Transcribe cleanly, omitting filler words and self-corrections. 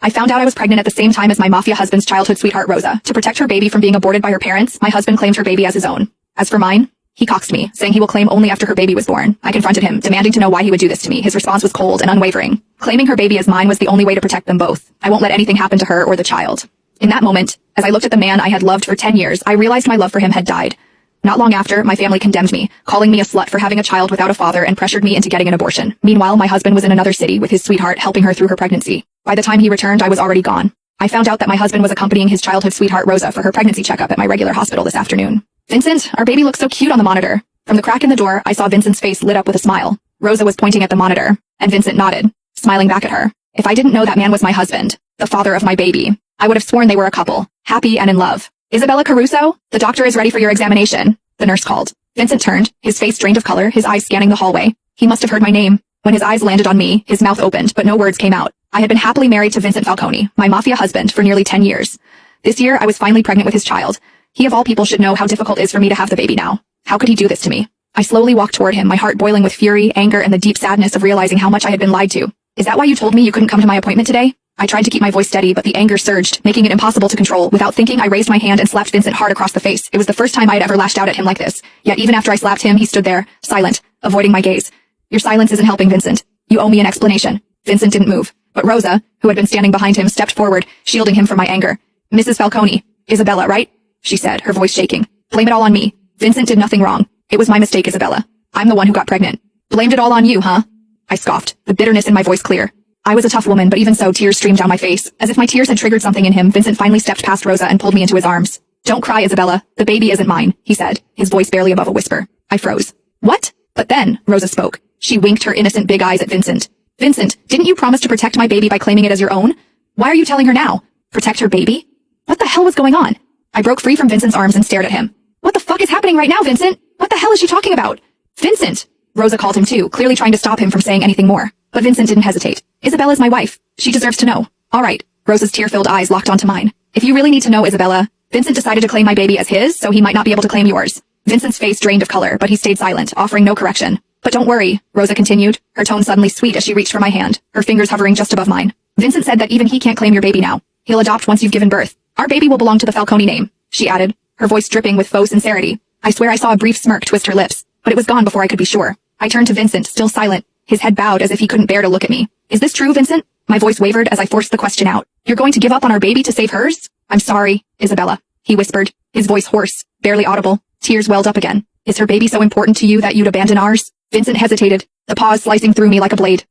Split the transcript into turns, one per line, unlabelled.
I found out I was pregnant at the same time as my mafia husband's childhood sweetheart Rosa. To protect her baby from being aborted by her parents, my husband claimed her baby as his own. As for mine, he coxed me, saying he will claim only after her baby was born. I confronted him, demanding to know why he would do this to me. His response was cold and unwavering. Claiming her baby as mine was the only way to protect them both. I won't let anything happen to her or the child. In that moment, as I looked at the man I had loved for 10 years, I realized my love for him had died. Not long after, my family condemned me, calling me a slut for having a child without a father and pressured me into getting an abortion. Meanwhile, my husband was in another city with his sweetheart helping her through her pregnancy. By the time he returned, I was already gone. I found out that my husband was accompanying his childhood sweetheart Rosa for her pregnancy checkup at my regular hospital this afternoon. Vincent, our baby looks so cute on the monitor. From the crack in the door, I saw Vincent's face lit up with a smile. Rosa was pointing at the monitor, and Vincent nodded, smiling back at her. If I didn't know that man was my husband, the father of my baby, I would have sworn they were a couple, happy and in love. Isabella Caruso, the doctor is ready for your examination, the nurse called. Vincent turned, his face drained of color, his eyes scanning the hallway. He must have heard my name. When his eyes landed on me, his mouth opened, but no words came out. I had been happily married to Vincent Falcone, my mafia husband, for nearly 10 years. This year, I was finally pregnant with his child. He of all people should know how difficult it is for me to have the baby now. How could he do this to me? I slowly walked toward him, my heart boiling with fury, anger, and the deep sadness of realizing how much I had been lied to. Is that why you told me you couldn't come to my appointment today? I tried to keep my voice steady, but the anger surged, making it impossible to control. Without thinking, I raised my hand and slapped Vincent hard across the face. It was the first time I had ever lashed out at him like this. Yet even after I slapped him, he stood there, silent, avoiding my gaze. Your silence isn't helping, Vincent. You owe me an explanation. Vincent didn't move, but Rosa, who had been standing behind him, stepped forward, shielding him from my anger. Mrs. Falcone, Isabella, right? She said, her voice shaking. Blame it all on me. Vincent did nothing wrong. It was my mistake, Isabella. I'm the one who got pregnant. Blamed it all on you, huh? I scoffed, the bitterness in my voice clear. I was a tough woman, but even so, tears streamed down my face. As if my tears had triggered something in him, Vincent finally stepped past Rosa and pulled me into his arms. Don't cry, Isabella. The baby isn't mine, he said, his voice barely above a whisper. I froze. What? But then, Rosa spoke. She winked her innocent big eyes at Vincent. Vincent, didn't you promise to protect my baby by claiming it as your own? Why are you telling her now? Protect her baby? What the hell was going on? I broke free from Vincent's arms and stared at him. What the fuck is happening right now, Vincent? What the hell is she talking about? Vincent! Rosa called him too, clearly trying to stop him from saying anything more. But Vincent didn't hesitate. Isabella's my wife. She deserves to know. All right. Rosa's tear-filled eyes locked onto mine. If you really need to know, Isabella, Vincent decided to claim my baby as his, so he might not be able to claim yours. Vincent's face drained of color, but he stayed silent, offering no correction. But don't worry, Rosa continued, her tone suddenly sweet as she reached for my hand, her fingers hovering just above mine. Vincent said that even he can't claim your baby now. He'll adopt once you've given birth. Our baby will belong to the Falcone name, she added, her voice dripping with faux sincerity. I swear I saw a brief smirk twist her lips, but it was gone before I could be sure. I turned to Vincent, still silent, his head bowed as if he couldn't bear to look at me. Is this true, Vincent? My voice wavered as I forced the question out. You're going to give up on our baby to save hers? I'm sorry, Isabella, he whispered, his voice hoarse, barely audible. Tears welled up again. Is her baby so important to you that you'd abandon ours? Vincent hesitated, the pause slicing through me like a blade.